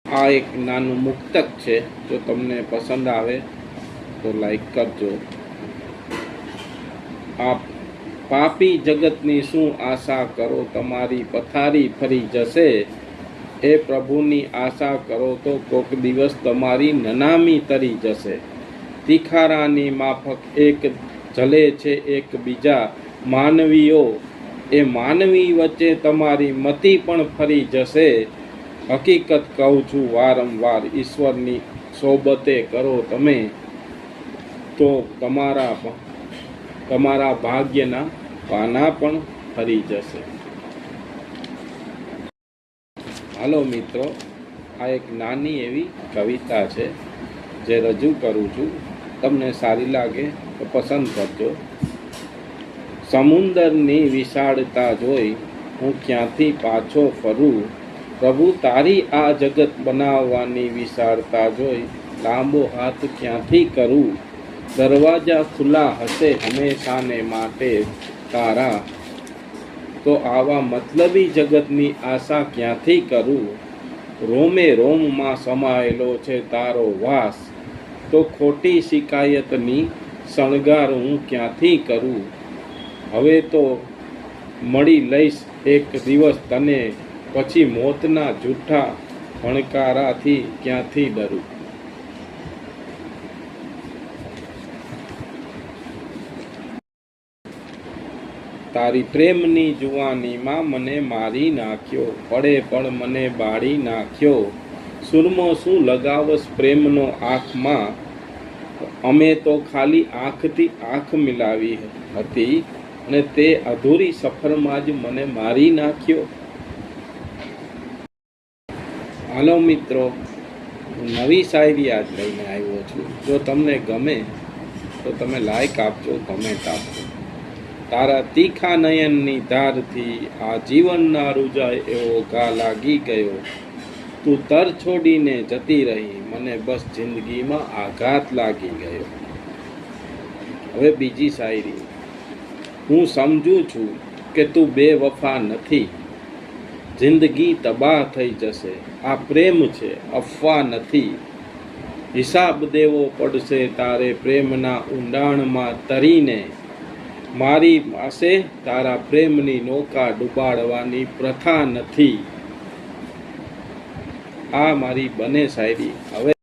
આ એક નાનું મુક્તક છે, જો તમને પસંદ આવે તો લાઈક કરજો। આ પાપી જગતની શું આશા કરો, તમારી પથારી ફરી જશે। એ પ્રભુની આશા કરો તો કોક દિવસ તમારી નનામી તરી જશે। તિખારાની માફક એક જલે છે એક બીજા માનવીઓ, એ માનવી વચ્ચે તમારી મતિ પણ ફરી જશે। હકીકત કહું છું વારંવાર, ઈશ્વરની સોબતે કરો તમે તો તમારા ભાગ્યના પાના પણ ફરી જશે। હાલો મિત્રો, આ એક નાની એવી કવિતા છે જે રજૂ કરું છું, તમને સારી લાગે તો પસંદ કરજો। સમુંદરની વિશાળતા જોઈ હું ક્યાંથી પાછો ફરું, પ્રભુ તારી આ જગત બનાવવાની વિશાળતા જોઈ લાંબો હાથ ક્યાંથી કરું। દરવાજા ખુલ્લા હશે હંમેશાને માટે તારા, તો આવા મતલબી જગતની આશા ક્યાંથી કરું। રોમે રોમમાં સમાયેલો છે તારો વાસ, તો ખોટી શિકાયતની શણગાર હું ક્યાંથી કરું। હવે તો મળી લઈશ એક દિવસ તને, પછી મોતના જૂઠા ભણકારાથી ક્યાંથી ડરું। તારી પ્રેમની જુવાનીમાં મને મારી નાખ્યો, પડે પણ મને બાળી નાખ્યો। સુરમો શું લગાવસ પ્રેમનો આંખમાં, અમે તો ખાલી આંખથી આંખ મિલાવી હતી, અને તે અધૂરી સફરમાં જ મને મારી નાખ્યો। હાલો મિત્રો, હું નવી શાયરી આજ લઈને આવ્યો છું। જો તમને ગમે તો તમે લાઈક આપજો, કમેન્ટ આપજો। તારા તીખા નયનની ધારથી આ જીવનના રૂજાય એવો ઘા લાગી ગયો। તું તર છોડીને જતી રહી, મને બસ જિંદગીમાં આઘાત લાગી ગયો। હવે બીજી શાયરી। હું સમજું છું કે તું બેવફા નથી, જિંદગી તબાહ થઈ જશે। આ પ્રેમ છે, અફવા નથી, હિસાબ દેવો પડશે તારે પ્રેમના ઊંડાણમાં તરીને। મારી પાસે તારા પ્રેમની નૌકા ડૂબાડવાની પ્રથા નથી। આ મારી બને શાયરી। હવે